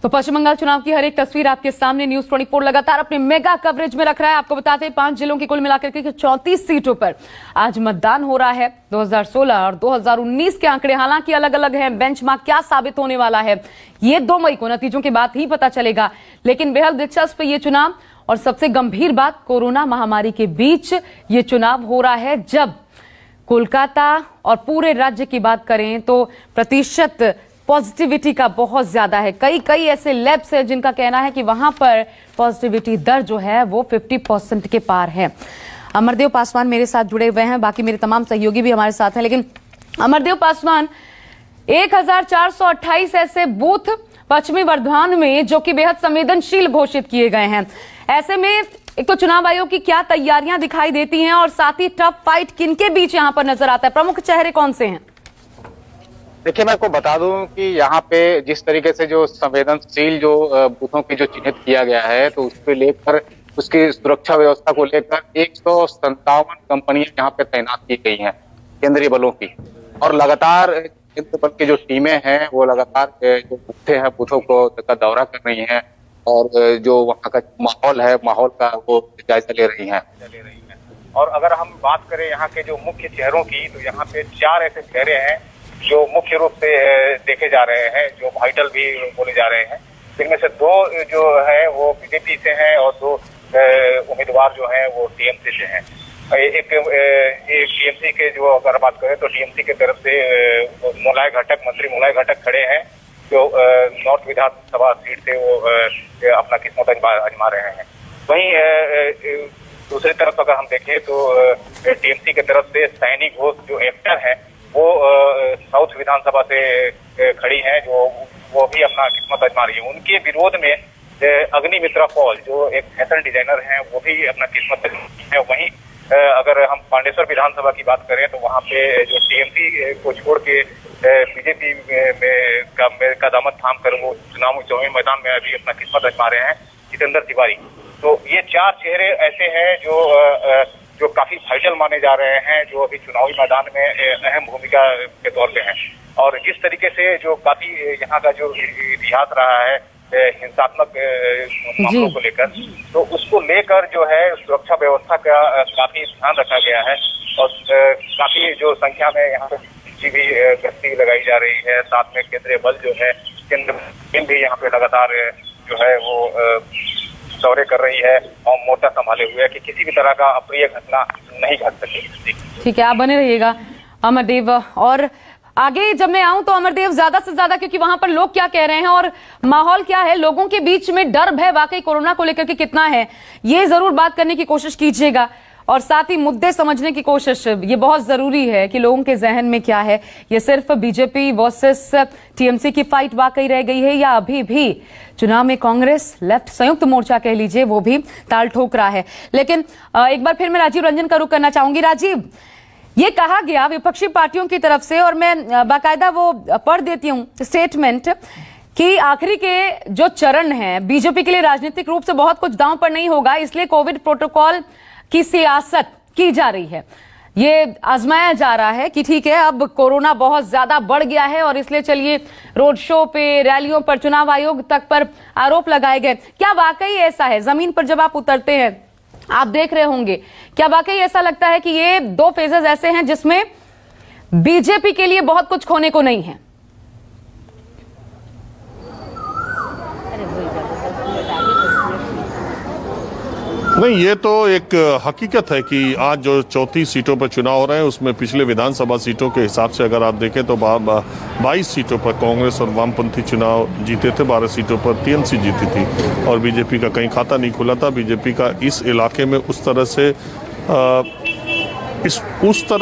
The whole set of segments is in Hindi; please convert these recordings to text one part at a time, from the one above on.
तो पश्चिम बंगाल चुनाव की हर एक तस्वीर आपके सामने न्यूज 24 लगातार अपने मेगा कवरेज में रख रहा है। आपको बताते हैं 5 जिलों की कुल मिलाकर के 34 सीटों पर आज मतदान हो रहा है। 2016 और 2019 के आंकड़े हालांकि अलग अलग हैं। बेंचमार्क क्या साबित होने वाला है ये 2 मई को नतीजों के बाद ही पता चलेगा, लेकिन बेहद दिलचस्प ये चुनाव। और सबसे गंभीर बात, कोरोना महामारी के बीच ये चुनाव हो रहा है, जब कोलकाता और पूरे राज्य की बात करें तो प्रतिशत पॉजिटिविटी का बहुत ज्यादा है। कई ऐसे लैब्स हैं जिनका कहना है कि वहां पर पॉजिटिविटी दर जो है वो 50% के पार है। अमरदेव पासवान मेरे साथ जुड़े हुए हैं, बाकी मेरे तमाम सहयोगी भी हमारे साथ हैं। लेकिन अमरदेव पासवान, 1428 ऐसे बूथ पश्चिमी वर्धमान में जो कि बेहद संवेदनशील घोषित किए गए हैं। ऐसे में एक तो चुनाव आयोग की क्या तैयारियां दिखाई देती हैं और साथ ही टफ फाइट किनके बीच यहां पर नजर आता है? प्रमुख चेहरे कौन से हैं? देखिए, मैं आपको बता दूं कि यहाँ पे जिस तरीके से जो संवेदनशील जो बूथों की जो चिन्हित किया गया है, तो उसको लेकर उसकी सुरक्षा व्यवस्था को लेकर 157 कंपनियां यहाँ पे तैनात की गई हैं केंद्रीय बलों की। और लगातार केंद्रीय बल की जो टीमें हैं वो लगातार जो बूथे हैं बूथों को का दौरा कर रही हैं और जो वहाँ का माहौल है माहौल का वो जायजा ले रही हैं। और अगर हम बात करें यहाँ के जो मुख्य चेहरों की, तो यहाँ पे 4 ऐसे चेहरे हैं जो मुख्य रूप से देखे जा रहे हैं, जो वाइटल भी बोले जा रहे हैं। इनमें से 2 जो है वो बीजेपी से हैं और 2 उम्मीदवार जो हैं वो टीएमसी से हैं। एक टीएमसी के जो अगर बात करें तो टीएमसी की तरफ से मंत्री मोलाय घटक खड़े हैं, जो नॉर्थ विधानसभा सीट से वो अपना किस्मत आजमा रहे हैं। वहीं दूसरी तरफ अगर हम देखें तो टीएमसी की तरफ से सैनी घोष जो एक्टर है वो साउथ विधानसभा से खड़ी हैं, जो वो भी अपना किस्मत आजमा रही है। उनके विरोध में अग्निमित्रा पॉल जो एक फैशन डिजाइनर हैं वो भी अपना किस्मत आजमा है। वहीं अगर हम पांडेसर विधानसभा की बात करें तो वहाँ पे जो टीएमसी को छोड़ के बीजेपी में का दामन थाम कर वो चुनावी मैदान में अभी अपना किस्मत आजमा रहे हैं जितेंद्र तिवारी। तो ये 4 चेहरे ऐसे हैं जो काफी वाइटल माने जा रहे हैं, जो अभी चुनावी मैदान में अहम भूमिका के तौर पे हैं। और जिस तरीके से जो काफी यहाँ का जो इतिहास रहा है हिंसात्मक मामलों को लेकर, तो उसको लेकर जो है सुरक्षा व्यवस्था का काफी ध्यान रखा गया है। और काफी जो संख्या में यहाँ पे भी गश्ती लगाई जा रही है। साथ में केंद्रीय बल जो है केंद्र भी यहाँ पे लगातार जो है वो दौरे कर रही है और मोर्चा संभाले हुए है कि किसी भी तरह का अप्रिय घटना नहीं घट सके। ठीक है, आप बने रहिएगा अमरदेव। और आगे जब मैं आऊं तो अमरदेव, ज्यादा से ज्यादा क्योंकि वहां पर लोग क्या कह रहे हैं और माहौल क्या है, लोगों के बीच में डर भय वाकई कोरोना को लेकर के कितना है, ये जरूर बात करने की कोशिश कीजिएगा। और साथ ही मुद्दे समझने की कोशिश, ये बहुत जरूरी है कि लोगों के जहन में क्या है। ये सिर्फ बीजेपी वर्सेस टीएमसी की फाइट वाकई रह गई है या अभी भी चुनाव में कांग्रेस लेफ्ट संयुक्त मोर्चा कह लीजिए वो भी ताल ठोक रहा है? लेकिन एक बार फिर मैं राजीव रंजन का रुख करना चाहूंगी। राजीव, ये कहा गया विपक्षी पार्टियों की तरफ से, और मैं बाकायदा वो पढ़ देती हूँ स्टेटमेंट, कि आखिरी के जो चरण है बीजेपी के लिए राजनीतिक रूप से बहुत कुछ दांव पर नहीं होगा, इसलिए कोविड प्रोटोकॉल की सियासत की जा रही है। ये आजमाया जा रहा है कि ठीक है अब कोरोना बहुत ज्यादा बढ़ गया है और इसलिए चलिए रोड शो पे, रैलियों पर, चुनाव आयोग तक पर आरोप लगाए गए। क्या वाकई ऐसा है? जमीन पर जब आप उतरते हैं आप देख रहे होंगे, क्या वाकई ऐसा लगता है कि ये 2 फेजेस ऐसे हैं जिसमें बीजेपी के लिए बहुत कुछ खोने को नहीं है? नहीं, ये तो एक हकीकत है कि आज जो 34 सीटों पर चुनाव हो रहे हैं उसमें पिछले विधानसभा सीटों के हिसाब से अगर आप देखें तो 22 सीटों पर कांग्रेस और वामपंथी चुनाव जीते थे, 12 सीटों पर टीएमसी जीती थी और बीजेपी का कहीं खाता नहीं खुला था। बीजेपी का इस इलाके में उस तरह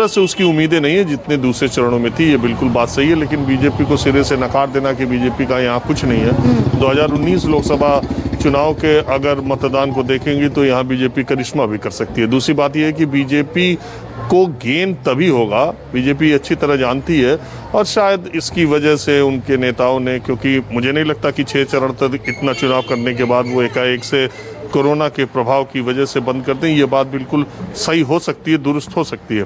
से उसकी उम्मीदें नहीं है जितने दूसरे चरणों में थी, ये बिल्कुल बात सही है। लेकिन बीजेपी को सिरे से नकार देना कि बीजेपी का यहाँ कुछ नहीं है। 2019 लोकसभा चुनाव के अगर मतदान को देखेंगे तो यहाँ बीजेपी करिश्मा भी कर सकती है। दूसरी बात यह है कि बीजेपी को गेन तभी होगा, बीजेपी अच्छी तरह जानती है और शायद इसकी वजह से उनके नेताओं ने, क्योंकि मुझे नहीं लगता कि 6 चरण तक इतना चुनाव करने के बाद वो एकाएक से कोरोना के प्रभाव की वजह से बंद कर दें, ये बात बिल्कुल सही हो सकती है, दुरुस्त हो सकती है।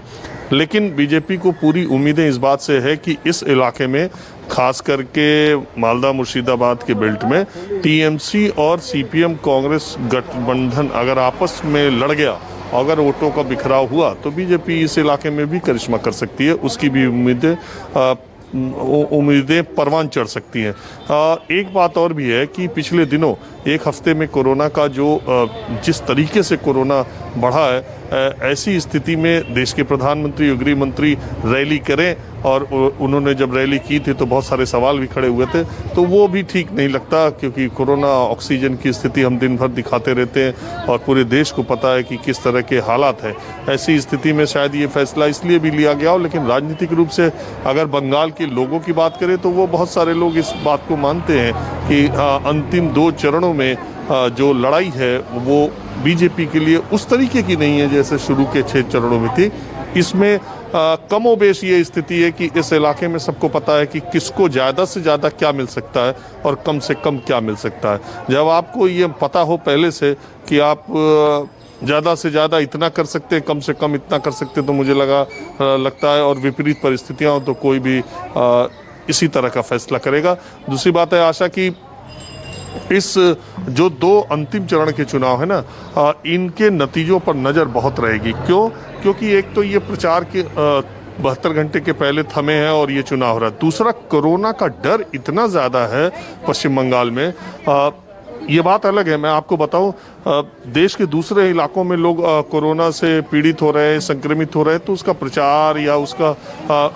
लेकिन बीजेपी को पूरी उम्मीदें इस बात से है कि इस इलाके में, खास करके मालदा मुर्शिदाबाद के बेल्ट में, टीएमसी और सीपीएम कांग्रेस गठबंधन अगर आपस में लड़ गया, अगर वोटों का बिखराव हुआ, तो बीजेपी इस इलाके में भी करिश्मा कर सकती है। उसकी भी उम्मीदें परवान चढ़ सकती हैं। एक बात और भी है कि पिछले दिनों एक हफ्ते में कोरोना का जिस तरीके से कोरोना बढ़ा है, ऐसी स्थिति में देश के प्रधानमंत्री और गृह मंत्री रैली करें, और उन्होंने जब रैली की थी तो बहुत सारे सवाल भी खड़े हुए थे, तो वो भी ठीक नहीं लगता, क्योंकि कोरोना ऑक्सीजन की स्थिति हम दिन भर दिखाते रहते हैं और पूरे देश को पता है कि किस तरह के हालात हैं। ऐसी स्थिति में शायद ये फैसला इसलिए भी लिया गया हो, लेकिन राजनीतिक रूप से अगर बंगाल के लोगों की बात करें तो वो बहुत सारे लोग इस बात को मानते हैं कि अंतिम 2 चरणों में जो लड़ाई है वो बीजेपी के लिए उस तरीके की नहीं है जैसे शुरू के 6 चरणों में थी। इसमें कमोबेश ये स्थिति है कि इस इलाके में सबको पता है कि किसको ज़्यादा से ज़्यादा क्या मिल सकता है और कम से कम क्या मिल सकता है। जब आपको ये पता हो पहले से कि आप ज़्यादा से ज़्यादा इतना कर सकते हैं, कम से कम इतना कर सकते हैं, तो मुझे लगता है, और विपरीत परिस्थितियाँ हो तो कोई भी इसी तरह का फैसला करेगा। दूसरी बात है आशा की इस जो 2 अंतिम चरण के चुनाव है ना, इनके नतीजों पर नज़र बहुत रहेगी। क्योंकि एक तो ये प्रचार के 72 घंटे के पहले थमे हैं और ये चुनाव हो रहा है। दूसरा, कोरोना का डर इतना ज़्यादा है पश्चिम बंगाल में। ये बात अलग है, मैं आपको बताऊं, देश के दूसरे इलाकों में लोग कोरोना से पीड़ित हो रहे हैं, संक्रमित हो रहे हैं, तो उसका प्रचार या उसका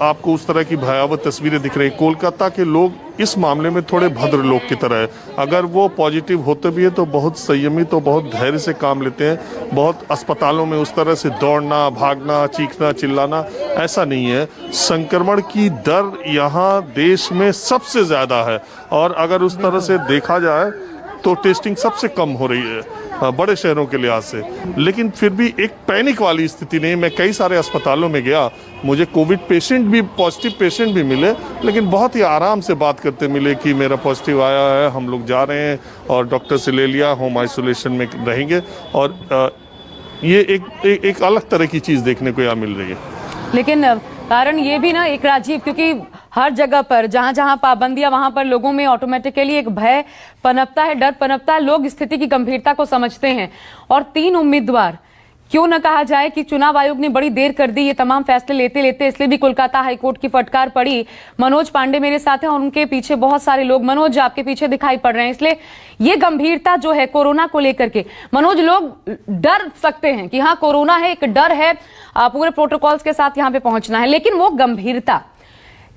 आपको उस तरह की भयावह तस्वीरें दिख रही हैं। कोलकाता के लोग इस मामले में थोड़े भद्र लोग की तरह है। अगर वो पॉजिटिव होते भी है तो बहुत संयमित और बहुत धैर्य से काम लेते हैं। बहुत अस्पतालों में उस तरह से दौड़ना, भागना, चीखना, चिल्लाना ऐसा नहीं है। संक्रमण की दर यहाँ देश में सबसे ज़्यादा है, और अगर उस तरह से देखा जाए तो टेस्टिंग सबसे कम हो रही है बड़े शहरों के लिहाज से। लेकिन फिर भी एक पैनिक वाली स्थिति नहीं। मैं कई सारे अस्पतालों में गया, मुझे कोविड पेशेंट भी, पॉजिटिव पेशेंट भी मिले, लेकिन बहुत ही आराम से बात करते मिले कि मेरा पॉजिटिव आया है, हम लोग जा रहे हैं और डॉक्टर से ले लिया, होम आइसोलेशन में रहेंगे। और ये एक अलग तरह की चीज़ देखने को यहाँ मिल रही है। लेकिन कारण ये भी ना एक राजीव, क्योंकि हर जगह पर जहां जहां पाबंदियां, वहां पर लोगों में ऑटोमेटिकली एक भय पनपता है, डर पनपता है। लोग स्थिति की गंभीरता को समझते हैं। और 3 उम्मीदवार, क्यों न कहा जाए कि चुनाव आयोग ने बड़ी देर कर दी ये तमाम फैसले लेते लेते, इसलिए भी कोलकाता हाईकोर्ट की फटकार पड़ी। मनोज पांडे मेरे साथ हैं और उनके पीछे बहुत सारे लोग। मनोज, आपके पीछे दिखाई पड़ रहे हैं। इसलिए ये गंभीरता जो है कोरोना को लेकर के, मनोज, लोग डर सकते हैं कि हाँ कोरोना है, एक डर है, पूरे प्रोटोकॉल्स के साथ यहाँ पे पहुंचना है, लेकिन वो गंभीरता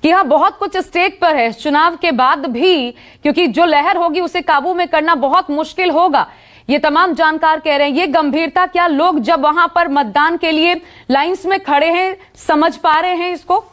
कि हाँ बहुत कुछ स्टेक पर है चुनाव के बाद भी, क्योंकि जो लहर होगी उसे काबू में करना बहुत मुश्किल होगा, ये तमाम जानकार कह रहे हैं। ये गंभीरता क्या लोग जब वहां पर मतदान के लिए लाइंस में खड़े हैं समझ पा रहे हैं इसको?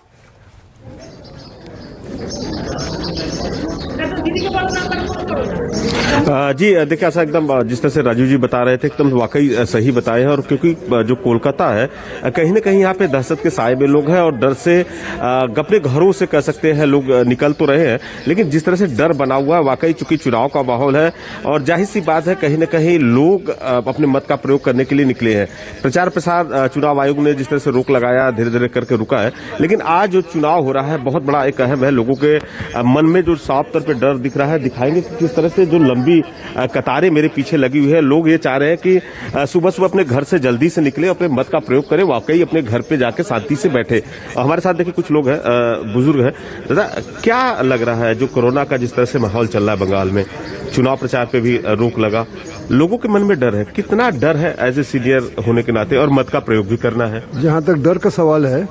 जी देखिए, ऐसा एकदम जिस तरह से राजू जी बता रहे थे एकदम वाकई सही बताए हैं। और क्योंकि जो कोलकाता है कहीं ना कहीं यहाँ पे दहशत के साए में लोग हैं और डर से अपने घरों से कह सकते हैं लोग निकल तो रहे हैं, लेकिन जिस तरह से डर बना हुआ है वाकई, चूंकि चुनाव का माहौल है और जाहिर सी बात है कहीं ना कहीं लोग अपने मत का प्रयोग करने के लिए निकले हैं। प्रचार प्रसार चुनाव आयोग ने जिस तरह से रोक लगाया, धीरे धीरे करके रुका है, लेकिन आज जो चुनाव हो रहा है बहुत बड़ा एक अहम है। लोगों के मन में जो साफ तौर पर डर दिख रहा है, दिखाएंगे कि किस तरह से जो लंबी कतारें मेरे पीछे लगी हुई है, लोग ये चाह रहे हैं कि सुबह सुबह अपने घर से जल्दी से निकले, अपने मत का प्रयोग करें, वाकई अपने घर पे जाके शांति से बैठे। हमारे साथ देखिए कुछ लोग हैं, बुजुर्ग हैं। दादा, क्या लग रहा है जो कोरोना का जिस तरह से माहौल चल रहा है बंगाल में, चुनाव प्रचार पे भी रोक लगा, लोगों के मन में डर है, कितना डर है एज ए सीनियर होने के नाते, और मत का प्रयोग भी करना है? जहाँ तक डर का सवाल है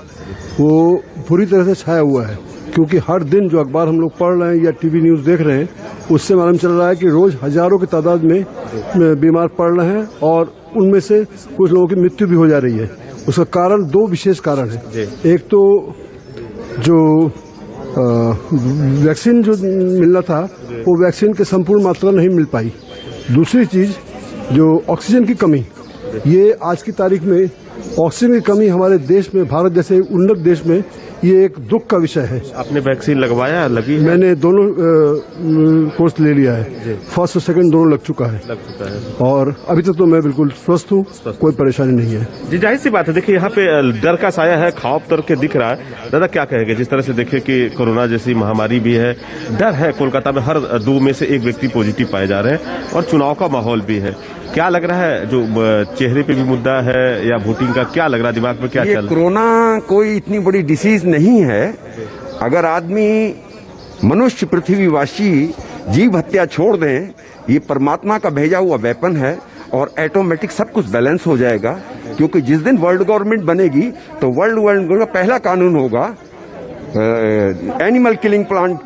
वो पूरी तरह से छाया हुआ है, क्योंकि हर दिन जो अखबार हम लोग पढ़ रहे हैं या टीवी न्यूज देख रहे हैं उससे मालूम चल रहा है कि रोज हजारों की तादाद में बीमार पड़ रहे हैं और उनमें से कुछ लोगों की मृत्यु भी हो जा रही है। उसका कारण 2 विशेष कारण है। एक तो जो वैक्सीन जो मिलना था वो वैक्सीन की संपूर्ण मात्रा नहीं मिल पाई। दूसरी चीज जो ऑक्सीजन की कमी, ये आज की तारीख में ऑक्सीजन की कमी हमारे देश में, भारत जैसे उन्नत देश में ये एक दुख का विषय है। आपने वैक्सीन लगवाया, लगी है? मैंने दोनों कोर्स ले लिया है, फर्स्ट और सेकंड दोनों लग चुका है और अभी तक तो मैं बिल्कुल स्वस्थ हूँ, कोई परेशानी नहीं है। जी, जाहिर सी बात है। देखिए, यहाँ पे डर का साया है, खौफ तर के दिख रहा है। दादा क्या कहेंगे, जिस तरह से देखिए कि कोरोना जैसी महामारी भी है, डर है, कोलकाता में हर 2 में से 1 व्यक्ति पॉजिटिव पाए जा रहे हैं और चुनाव का माहौल भी है। क्या लग रहा है, जो चेहरे पे भी मुद्दा है या वोटिंग का, क्या लग रहा है, दिमाग में क्या चल रहा है? कोरोना कोई इतनी बड़ी डिसीज नहीं है। अगर आदमी, मनुष्य, पृथ्वीवासी जीव हत्या छोड़ दें, ये परमात्मा का भेजा हुआ वेपन है और ऑटोमेटिक सब कुछ बैलेंस हो जाएगा। क्योंकि जिस दिन वर्ल्ड गवर्नमेंट बनेगी तो वर्ल्ड का पहला कानून होगा एनिमल किलिंग, प्लांट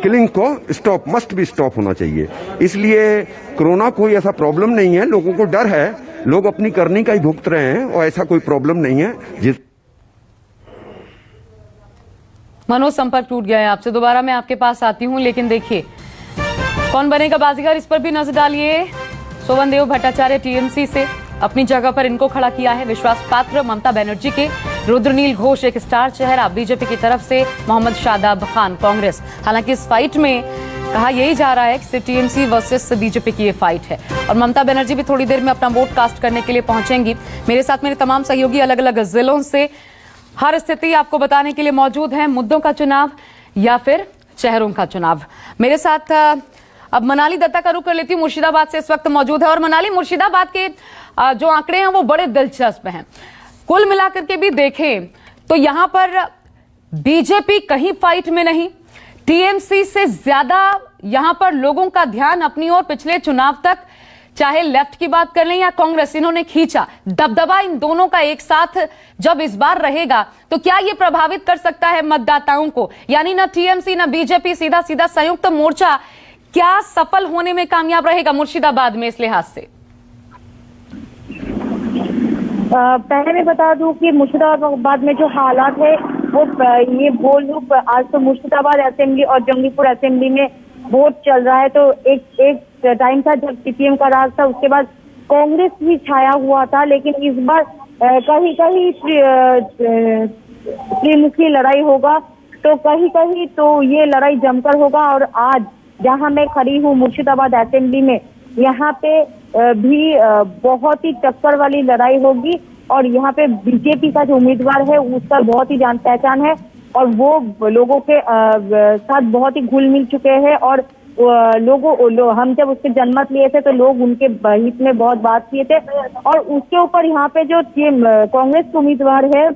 किलिंग को स्टॉप, मस्ट भी स्टॉप होना चाहिए। इसलिए कोरोना कोई ऐसा प्रॉब्लम नहीं है। लोगों को डर है, लोग अपनी करनी का ही भुगत रहे हैं और ऐसा कोई प्रॉब्लम नहीं है। मनोज, संपर्क टूट गया है आपसे, दोबारा मैं आपके पास आती हूं, लेकिन देखिए कौन बनेगा बाजीगर, इस पर भी नजर डालिए। शोभनदेव भट्टाचार्य टीएमसी से अपनी जगह पर इनको खड़ा किया है। विश्वास पात्र ममता बनर्जी के, रुद्रनील घोष एक स्टार चेहरा बीजेपी की तरफ से, मोहम्मद शादाब खान कांग्रेस। हालांकि इस फाइट में कहा यही जा रहा है कि सिर्फ टीएमसी वर्सेस बीजेपी की ये फाइट है और ममता बनर्जी भी थोड़ी देर में अपना वोट कास्ट करने के लिए पहुंचेंगी। मेरे साथ मेरे तमाम सहयोगी अलग अलग जिलों से हर स्थिति आपको बताने के लिए मौजूद हैं, मुद्दों का चुनाव या फिर चेहरों का चुनाव। मेरे साथ अब मनाली दत्ता का रुख कर लेती हूँ, मुर्शिदाबाद से इस वक्त मौजूद है। और मनाली, मुर्शिदाबाद के जो आंकड़े हैं वो बड़े दिलचस्प हैं। कुल मिलाकर के भी देखें तो यहां पर बीजेपी कहीं फाइट में नहीं, टीएमसी से ज्यादा यहां पर लोगों का ध्यान अपनी ओर पिछले चुनाव तक, चाहे लेफ्ट की बात कर लें या कांग्रेस, इन्होंने खींचा। दबदबा इन दोनों का एक साथ जब इस बार रहेगा तो क्या यह प्रभावित कर सकता है मतदाताओं को? यानी ना टीएमसी ना बीजेपी, सीधा सीधा संयुक्त मोर्चा क्या सफल होने में कामयाब रहेगा मुर्शिदाबाद में इस लिहाज से? पहले मैं बता दूं कि मुर्शिदाबाद में जो हालात है वो लोग आज तो मुर्शिदाबाद असेंबली और जंगीपुर असेंबली में वोट चल रहा है। तो एक टाइम था जब सीपीएम का राज था, उसके बाद कांग्रेस भी छाया हुआ था, लेकिन इस बार कहीं कहीं त्रिमुखी लड़ाई होगा, तो कहीं कहीं तो ये लड़ाई जमकर होगा। और आज जहां मैं खड़ी हूँ मुर्शिदाबाद असेंबली में, यहाँ पे भी बहुत ही टक्कर वाली लड़ाई होगी और यहाँ पे बीजेपी का जो उम्मीदवार है उसका बहुत ही जान पहचान है और वो लोगों के साथ बहुत ही घुल मिल चुके हैं। और हम जब उसके जनमत लिए थे तो लोग उनके हित में बहुत बात किए थे। और उसके ऊपर यहाँ पे जो कांग्रेस के उम्मीदवार है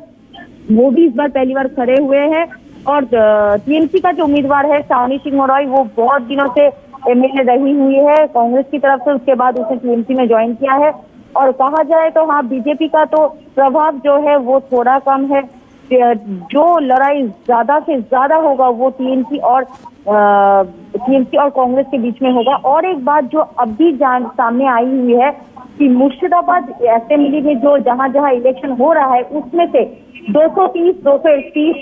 वो भी इस बार पहली बार खड़े हुए हैं। और टीएमसी का जो उम्मीदवार है सावनी सिंह मौर्य, वो बहुत दिनों से एमएलए रही हुई है कांग्रेस की तरफ से, उसके बाद उसने टीएमसी में ज्वाइन किया है। और कहा जाए तो हाँ, बीजेपी का तो प्रभाव जो है वो थोड़ा कम है। जो लड़ाई ज्यादा से ज्यादा होगा वो टीएमसी और कांग्रेस के बीच में होगा। और एक बात जो अभी सामने आई हुई है कि मुर्शिदाबाद असेंबली में जो जहां जहां इलेक्शन हो रहा है उसमें से 230, 231,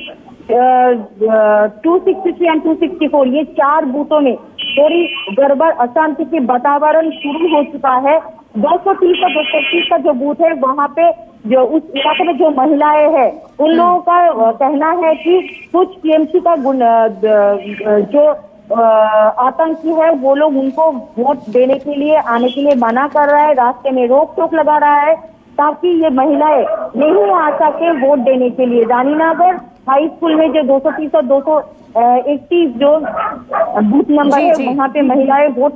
263 एंड 264 ये 4 बूथों में थोड़ी गड़बड़, अशांति के वातावरण शुरू हो चुका है। 230 और 231 का जो बूथ है वहां पे जो उस इलाके में जो महिलाएं हैं उन लोगों का कहना है कि कुछ टीएमसी का जो आतंकी है वो लोग उनको वोट देने के लिए आने के लिए मना कर रहा है, रास्ते में रोक टोक लगा रहा है ताकि ये महिलाएं नहीं आ सके वोट देने के लिए। रानीनगर हाई स्कूल में जो 230 और 231 जो बूथ नंबर है वहाँ पे महिलाएं वोट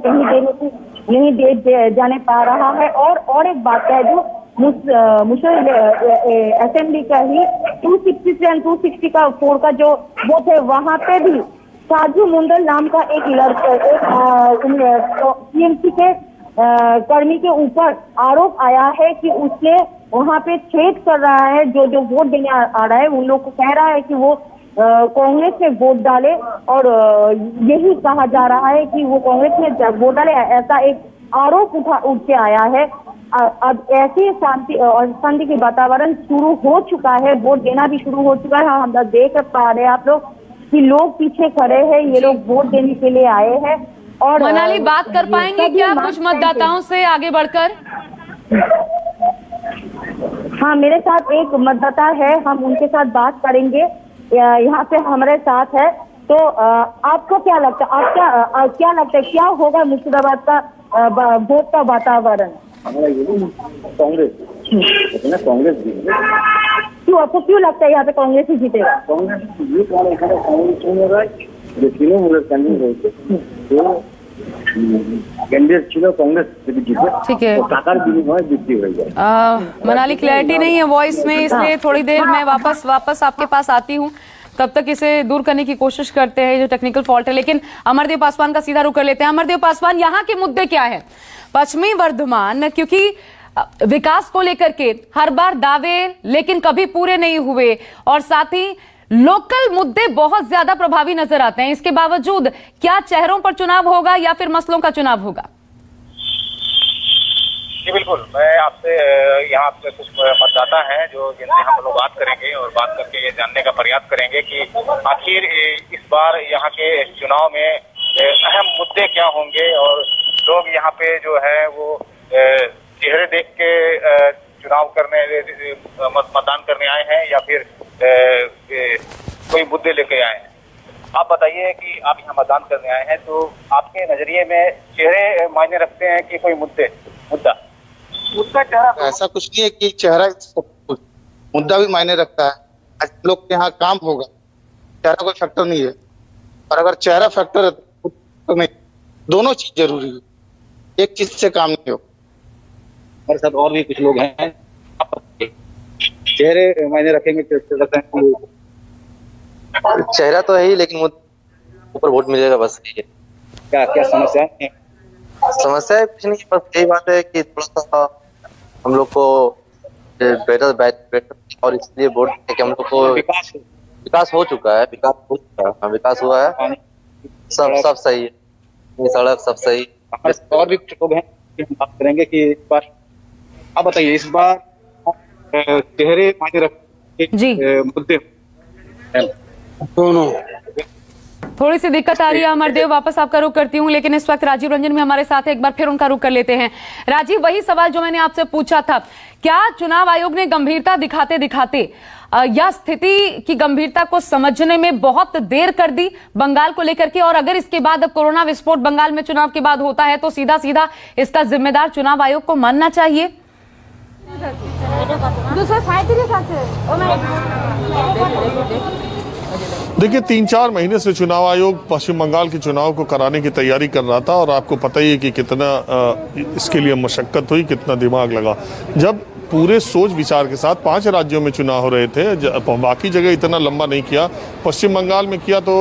नहीं दे जाने पा रहा है। और एक बात है जो असेंबली का ही 263 एंड 264 का जो बूथ है वहाँ पे भी साजू मुंडल नाम का एक लड़का टीएमसी के कर्मी के ऊपर आरोप आया है कि उसने वहाँ पे छेद कर रहा है। जो वोट देने आ रहा है उन लोग को कह रहा है कि वो कांग्रेस में वोट डाले और यही कहा जा रहा है कि वो कांग्रेस में वोट डाले, ऐसा एक आरोप उठ के आया है। अब ऐसे शांति के वातावरण शुरू हो चुका है, वोट देना भी शुरू हो चुका है। हम देख पा रहे हैं आप लोग कि लोग पीछे खड़े हैं, ये लोग वोट देने के लिए आए हैं। और मनाली, बात कर पाएंगे क्या कुछ मतदाताओं से आगे बढ़कर? हाँ, मेरे साथ एक मतदाता है, हम उनके साथ बात करेंगे। यहाँ पे हमारे साथ है। तो आपको क्या लगता है, आप क्या लगता है क्या होगा मुर्शिदाबाद का वोट का वातावरण? हमारा ये कांग्रेस क्यों, आपको क्यों लगता है यहाँ पे कांग्रेस ही जीतेगा? कांग्रेस ये कांग्रेस जो तृणमूल कैंडिडेट ছিল कांग्रेस जीते। ठीक है, টাকার বিনিময়ে জিততে হয়ে যায়। मनाली क्लैरिटी नहीं है वॉइस में, इसलिए थोड़ी देर में वापस आपके पास आती हूँ। तब तक इसे दूर करने की कोशिश करते हैं, जो टेक्निकल फॉल्ट है। लेकिन अमरदेव पासवान का सीधा रुख कर लेते हैं। अमरदेव पासवान, यहाँ के मुद्दे क्या है पश्चिमी वर्धमान? क्योंकि विकास को लेकर के हर बार दावे लेकिन कभी पूरे नहीं हुए, और साथ ही लोकल मुद्दे बहुत ज्यादा प्रभावी नजर आते हैं। इसके बावजूद क्या चेहरों पर चुनाव होगा या फिर मसलों का चुनाव होगा? जी बिल्कुल, मैं आपसे यहाँ पे कुछ मतदाता हैं जो जिनसे हम लोग बात करेंगे और बात करके ये जानने का प्रयास करेंगे कि आखिर इस बार यहाँ के चुनाव में अहम मुद्दे क्या होंगे, और लोग यहाँ पे जो है वो चेहरे देख के चुनाव करने मतदान करने आए हैं या फिर कोई मुद्दे लेके आए हैं। आप बताइए कि आप यहाँ मतदान करने आए हैं, तो आपके नजरिए में चेहरे मायने रखते हैं कि कोई मुद्दा चेहरा? ऐसा कुछ नहीं है कि चेहरा, मुद्दा भी मायने रखता है। आज लोग के यहाँ काम होगा, चेहरा कोई फैक्टर नहीं है। और अगर चेहरा फैक्टर है तो नहीं, दोनों चीज जरूरी है, एक चीज से काम नहीं हो। हमारे साथ और भी कुछ लोग हैं, चेहरे मायने रखेंगे, चेहरा तो है ही, लेकिन ऊपर वोट मिलेगा, बस यही है। क्या समस्या है? समस्या है कुछ नहीं, बस यही बात है कि थोड़ा सा हम लोग को बेटर और इसलिए वोट कि हम लोग को विकास हो चुका है, विकास हुआ है, सब सही है, सड़क सब सही। और भी कुछ लोग हैं, बात करेंगे कि इस बार आप बताइए, इस बार चेहरे मायने रखते मुद्दे दोनों। थोड़ी सी दिक्कत आ रही है अमरदेव, वापस आपका रुख करती हूँ, लेकिन इस वक्त राजीव रंजन भी हमारे साथ है। एक बार फिर उनका रुख कर लेते हैं। राजीव, वही सवाल जो मैंने आपसे पूछा था, क्या चुनाव आयोग ने गंभीरता दिखाते दिखाते या स्थिति की गंभीरता को समझने में बहुत देर कर दी बंगाल को लेकर के? और अगर इसके बाद अब कोरोना विस्फोट बंगाल में चुनाव के बाद होता है तो सीधा सीधा इसका जिम्मेदार चुनाव आयोग को मानना चाहिए? देखिए, 3-4 महीने से चुनाव आयोग पश्चिम बंगाल के चुनाव को कराने की तैयारी कर रहा था, और आपको पता ही है कि कितना इसके लिए मशक्कत हुई, कितना दिमाग लगा। जब पूरे सोच विचार के साथ 5 राज्यों में चुनाव हो रहे थे, बाकी जगह इतना लंबा नहीं किया, पश्चिम बंगाल में किया, तो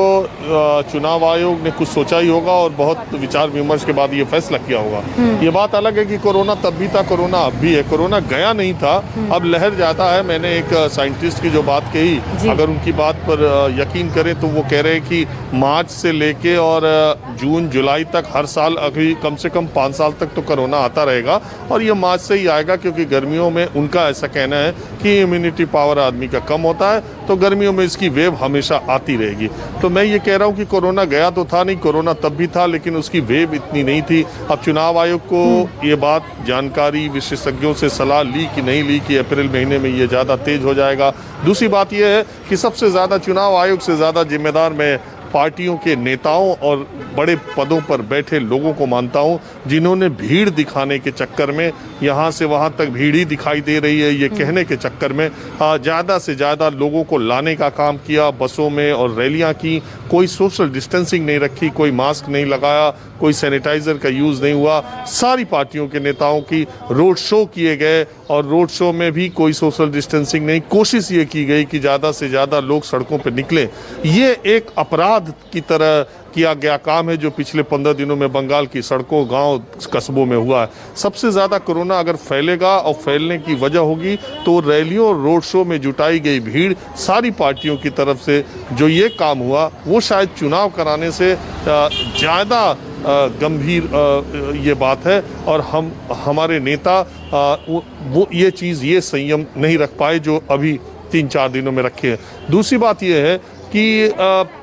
चुनाव आयोग ने कुछ सोचा ही होगा और बहुत विचार विमर्श के बाद ये फैसला किया होगा। ये बात अलग है कि कोरोना तब भी था, कोरोना अब भी है, कोरोना गया नहीं था, अब लहर जाता है। मैंने एक साइंटिस्ट की जो बात कही, अगर उनकी बात पर यकीन करें तो वो कह रहे हैं कि मार्च से लेके और जून जुलाई तक हर साल अभी कम से कम 5 साल तक तो कोरोना आता रहेगा, और ये मार्च से ही आएगा, क्योंकि गर्मियों में उनका ऐसा कहना है कि इम्यूनिटी पावर आदमी का कम होता है, तो गर्मियों में इसकी वेव हमेशा आती रहेगी। तो मैं ये कह रहा हूँ कि कोरोना गया तो था नहीं, कोरोना तब भी था, लेकिन उसकी वेव इतनी नहीं थी। अब चुनाव आयोग को ये बात जानकारी विशेषज्ञों से सलाह ली कि नहीं ली कि अप्रैल महीने में ये ज़्यादा तेज हो जाएगा। दूसरी बात यह है कि सबसे ज़्यादा चुनाव आयोग से ज़्यादा जिम्मेदार मैं पार्टियों के नेताओं और बड़े पदों पर बैठे लोगों को मानता हूं, जिन्होंने भीड़ दिखाने के चक्कर में, यहाँ से वहाँ तक भीड़ ही दिखाई दे रही है ये कहने के चक्कर में, ज़्यादा से ज़्यादा लोगों को लाने का काम किया बसों में और रैलियाँ की। कोई सोशल डिस्टेंसिंग नहीं रखी, कोई मास्क नहीं लगाया, कोई सैनिटाइजर का यूज़ नहीं हुआ। सारी पार्टियों के नेताओं की रोड शो किए गए, और रोड शो में भी कोई सोशल डिस्टेंसिंग नहीं। कोशिश ये की गई कि ज़्यादा से ज़्यादा लोग सड़कों पर निकलें। ये एक अपराध की तरह किया गया काम है जो पिछले 15 दिनों में बंगाल की सड़कों, गांव, कस्बों में हुआ है। सबसे ज़्यादा कोरोना अगर फैलेगा और फैलने की वजह होगी तो रैलियों और रोड शो में जुटाई गई भीड़, सारी पार्टियों की तरफ से जो ये काम हुआ, वो शायद चुनाव कराने से ज़्यादा गंभीर ये बात है। और हमारे नेता वो ये चीज़, ये संयम नहीं रख पाए जो अभी 3-4 दिनों में रखे हैं। दूसरी बात यह है कि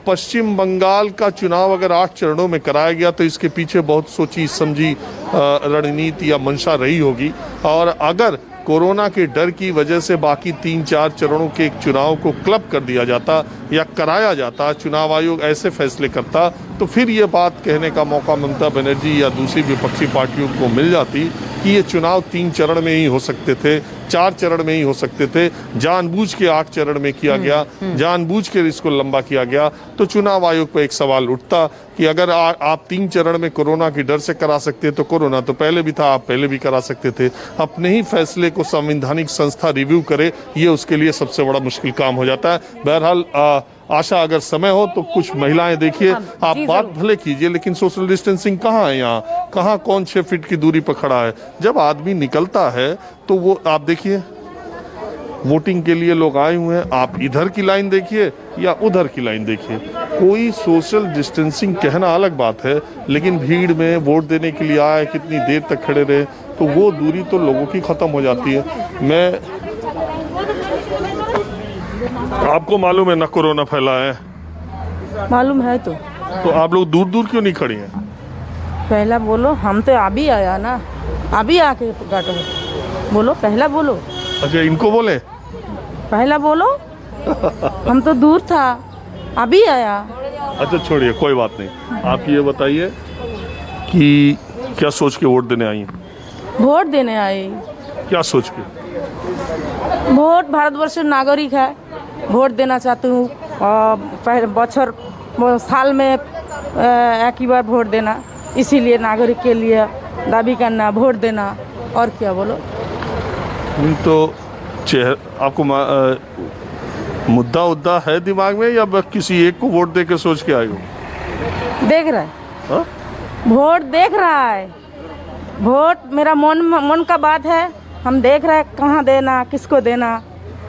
पश्चिम बंगाल का चुनाव अगर 8 चरणों में कराया गया तो इसके पीछे बहुत सोची समझी रणनीति या मंशा रही होगी। और अगर कोरोना के डर की वजह से बाकी 3-4 चरणों के एक चुनाव को क्लब कर दिया जाता या कराया जाता, चुनाव आयोग ऐसे फैसले करता, तो फिर ये बात कहने का मौका ममता बनर्जी या दूसरी विपक्षी पार्टियों को मिल जाती कि ये चुनाव 3 चरण में ही हो सकते थे, 4 चरण में ही हो सकते थे, जानबूझ के 8 चरण में किया गया, जानबूझ के इसको लंबा किया गया। तो चुनाव आयोग पर एक सवाल उठता कि अगर आप 3 चरण में कोरोना की डर से करा सकते तो कोरोना तो पहले भी था, आप पहले भी करा सकते थे। अपने ही फैसले को संवैधानिक संस्था रिव्यू करे, ये उसके लिए सबसे बड़ा मुश्किल काम हो जाता है। बहरहाल आशा, अगर समय हो तो कुछ महिलाएं देखिए, आप बात भले कीजिए लेकिन सोशल डिस्टेंसिंग कहाँ है यहाँ, कहाँ कौन 6 फीट की दूरी पर खड़ा है। जब आदमी निकलता है तो वो आप देखिए, वोटिंग के लिए लोग आए हुए हैं, आप इधर की लाइन देखिए या उधर की लाइन देखिए, कोई सोशल डिस्टेंसिंग कहना अलग बात है, लेकिन भीड़ में वोट देने के लिए आए, कितनी देर तक खड़े रहे, तो वो दूरी तो लोगों की खत्म हो जाती है। आपको मालूम है ना कोरोना फैला है? मालूम है तो आप लोग दूर दूर क्यों नहीं खड़ी हैं? पहला बोलो, हम तो अभी आया ना, अभी आके काटो, बोलो पहला बोलो। अच्छा, इनको बोले पहला बोलो। हम तो दूर था, अभी आया। अच्छा छोड़िए, कोई बात नहीं। आप ये बताइए कि क्या सोच के वोट देने आई हैं? वोट देने आई। क्या सोच के? वोट, भारतवर्ष नागरिक है, वोट देना चाहती हूँ। बछर साल में एक ही बार वोट देना, इसीलिए नागरिक के लिए दावी करना, वोट देना। और क्या बोलो? तो आपको मुद्दा उद्दा है दिमाग में या बस किसी एक को वोट दे के सोच के आए हो? देख रहा है, वोट देख रहा है। वोट मेरा मन का बात है, हम देख रहे हैं कहाँ देना, किसको देना,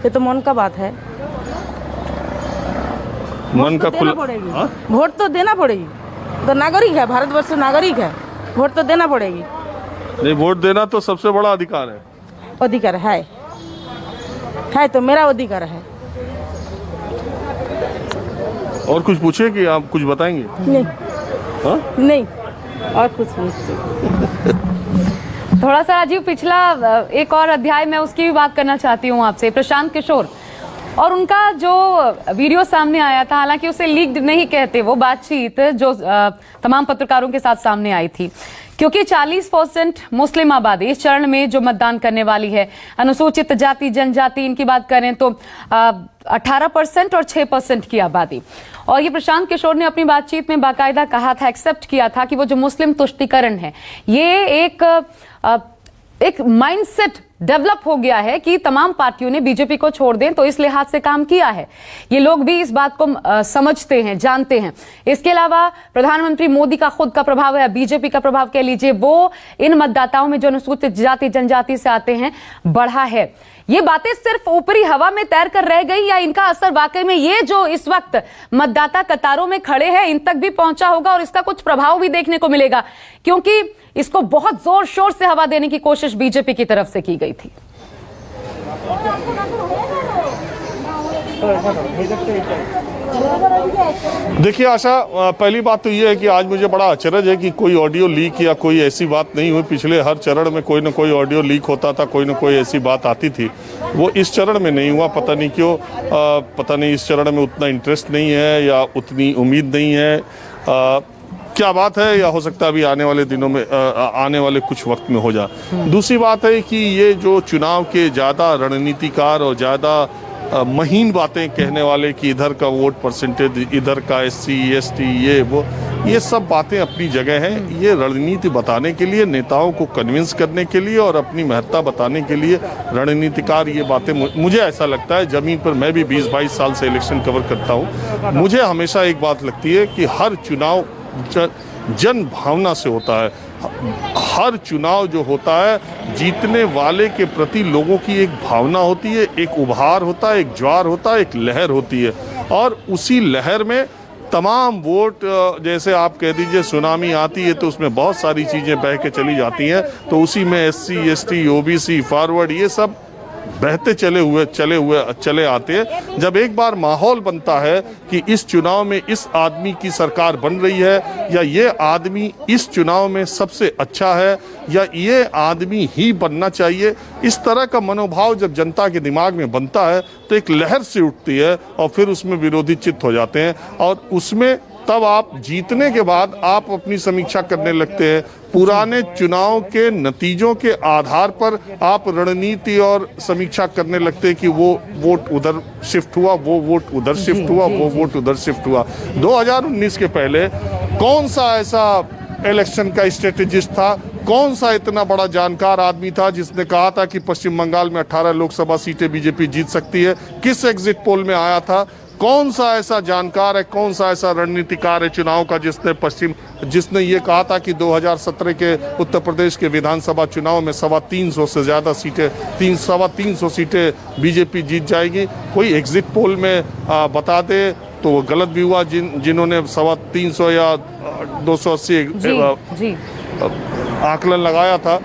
ये तो मन का बात है। मन का खुला पड़ेगी, वोट तो देना पड़ेगी, तो नागरिक है, भारतवर्ष नागरिक है, वोट तो देना पड़ेगी। नहीं, वोट देना तो सबसे बड़ा अधिकार है। अधिकार है तो मेरा अधिकार है। और कुछ पूछे कि आप कुछ बताएंगे? नहीं। हा? नहीं, और कुछ नहीं। थोड़ा सा राजीव, पिछला एक और अध्याय में उसकी भी बात करना चाहती हूँ आपसे। प्रशांत किशोर और उनका जो वीडियो सामने आया था, हालांकि उसे लीक्ड नहीं कहते, वो बातचीत जो तमाम पत्रकारों के साथ सामने आई थी, क्योंकि 40% मुस्लिम आबादी इस चरण में जो मतदान करने वाली है, अनुसूचित जाति जनजाति इनकी बात करें तो 18% और 6% की आबादी। और ये प्रशांत किशोर ने अपनी बातचीत में बाकायदा कहा था, एक्सेप्ट किया था कि वो जो मुस्लिम तुष्टीकरण है, ये एक माइंडसेट डेवलप हो गया है कि तमाम पार्टियों ने बीजेपी को छोड़ दें, तो इस लिहाज से काम किया है। ये लोग भी इस बात को समझते हैं, जानते हैं। इसके अलावा प्रधानमंत्री मोदी का खुद का प्रभाव है, बीजेपी का प्रभाव कह लीजिए, वो इन मतदाताओं में जो अनुसूचित जाति जनजाति से आते हैं बढ़ा है। ये बातें सिर्फ ऊपरी हवा में तैर कर रह गई या इनका असर वाकई में ये जो इस वक्त मतदाता कतारों में खड़े हैं इन तक भी पहुंचा होगा और इसका कुछ प्रभाव भी देखने को मिलेगा, क्योंकि इसको बहुत जोर शोर से हवा देने की कोशिश बीजेपी की तरफ से की गई थी। देखिए आशा, पहली बात तो ये है कि आज मुझे बड़ा अचरज है कि कोई ऑडियो लीक या कोई ऐसी बात नहीं हुई। पिछले हर चरण में कोई ना कोई ऑडियो लीक होता था, कोई ना कोई ऐसी बात आती थी। वो इस चरण में नहीं हुआ, पता नहीं क्यों। पता नहीं इस चरण में उतना इंटरेस्ट नहीं है या उतनी उम्मीद नहीं है, क्या बात है, या हो सकता है अभी आने वाले दिनों में, आने वाले कुछ वक्त में हो जाए। दूसरी बात है कि ये जो चुनाव के ज़्यादा रणनीतिकार और ज़्यादा महीन बातें कहने वाले कि इधर का वोट परसेंटेज, इधर का SC ST, ये सब बातें अपनी जगह हैं। ये रणनीति बताने के लिए, नेताओं को कन्विंस करने के लिए और अपनी महत्ता बताने के लिए रणनीतिकार ये बातें, मुझे ऐसा लगता है, ज़मीन पर मैं भी 20-22 साल से इलेक्शन कवर करता हूँ, मुझे हमेशा एक बात लगती है कि हर चुनाव जन भावना से होता है। हर चुनाव जो होता है, जीतने वाले के प्रति लोगों की एक भावना होती है, एक उभार होता है, एक ज्वार होता है, एक लहर होती है, और उसी लहर में तमाम वोट, जैसे आप कह दीजिए सुनामी आती है तो उसमें बहुत सारी चीज़ें बह के चली जाती हैं, तो उसी में SC ST OBC फॉरवर्ड ये सब बहते चले आते हैं। जब एक बार माहौल बनता है कि इस चुनाव में इस आदमी की सरकार बन रही है, या ये आदमी इस चुनाव में सबसे अच्छा है, या ये आदमी ही बनना चाहिए, इस तरह का मनोभाव जब जनता के दिमाग में बनता है तो एक लहर से उठती है और फिर उसमें विरोधी चित्त हो जाते हैं। और उसमें तब आप जीतने के बाद आप अपनी समीक्षा करने लगते हैं। पुराने चुनाव के नतीजों के आधार पर आप रणनीति और समीक्षा करने लगते हैं कि वो वोट उधर शिफ्ट हुआ, वो वोट उधर शिफ्ट हुआ, वो वोट उधर शिफ्ट हुआ। 2019 के पहले कौन सा ऐसा इलेक्शन का स्ट्रेटेजिस्ट था, कौन सा इतना बड़ा जानकार आदमी था जिसने कहा था कि पश्चिम बंगाल में 18 लोकसभा सीटें बीजेपी जीत सकती है? किस एग्जिट पोल में आया था? कौन सा ऐसा जानकार है, कौन सा ऐसा रणनीतिकार है चुनाव का जिसने ये कहा था कि 2017 के उत्तर प्रदेश के विधानसभा चुनाव में 325 से ज्यादा सीटें 325 सीटें बीजेपी जीत जाएगी? कोई एग्जिट पोल में बता दे तो वो गलत भी हुआ। जिन्होंने 325 या 280 आकलन लगाया था,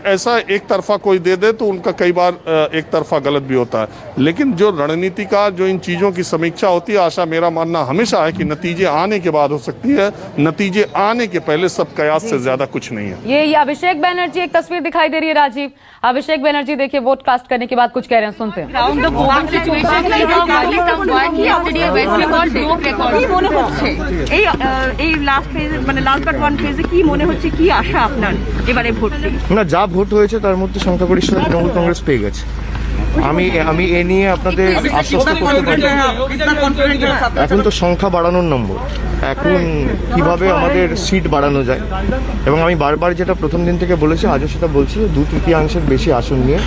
ऐसा एक तरफा कोई दे दे तो उनका कई बार एक तरफा गलत भी होता है। लेकिन जो रणनीति का जो इन चीज़ों की समीक्षा होती है, आशा मेरा मानना हमेशा है कि नतीजे आने के बाद हो सकती है, नतीजे आने के पहले सब कयास से ज्यादा कुछ नहीं है। ये अभिषेक बनर्जी, एक तस्वीर दिखाई दे रही है राजीव। अभिषेक बनर्जी देखिए वोट कास्ट करने के बाद कुछ कह रहे हैं, सुनते हैं। না, যা ভোট হয়েছে তার মধ্যে সংখ্যাগরিষ্ঠতা তৃণমূল কংগ্রেস পেয়ে গেছে। আমি এ নিয়ে আপনাদের আশ্বস্ত করতে পারি। এখন তো সংখ্যা বাড়ানোর নম্বর, এখন কিভাবে আমাদের সিট বাড়ানো যায়, এবং আমি বারবার যেটা প্রথম দিন থেকে বলেছি, আজও সেটা বলছি, 2/3 বেশি আসন নিয়ে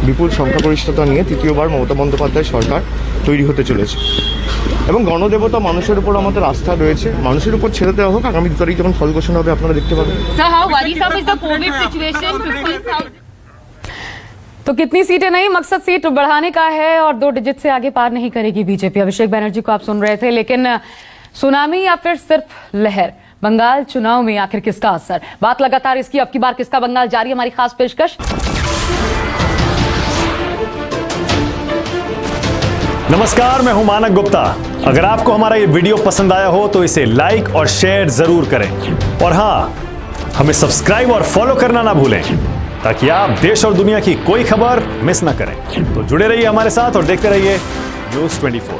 বিপুল সংখ্যাগরিষ্ঠতা নিয়ে তৃতীয়বার মমতা বন্দ্যোপাধ্যায় সরকার তৈরি হতে চলেছে। এবং গণদেবতা মানুষের উপর আমাদের আস্থা রয়েছে, মানুষের উপর ছেড়ে দেওয়া হোক। আগামী 2 তারিখ যখন ফল ঘোষণা হবে আপনারা দেখতে পাবেন। तो कितनी सीटें नहीं, मकसद सीट बढ़ाने का है और 2 डिजिट से आगे पार नहीं करेगी बीजेपी। अभिषेक बनर्जी को आप सुन रहे थे। लेकिन सुनामी या फिर सिर्फ लहर, बंगाल चुनाव में आखिर किसका असर? बात लगातार इसकी, अब की बार किसका बंगाल जारी, हमारी खास पेशकश। नमस्कार, मैं हूं मानक गुप्ता। अगर आपको हमारा ये वीडियो पसंद आया हो तो इसे लाइक और शेयर जरूर करें, और हां, हमें सब्सक्राइब और फॉलो करना ना भूलें ताकि आप देश और दुनिया की कोई खबर मिस ना करें। तो जुड़े रहिए हमारे साथ और देखते रहिए न्यूज़ 24।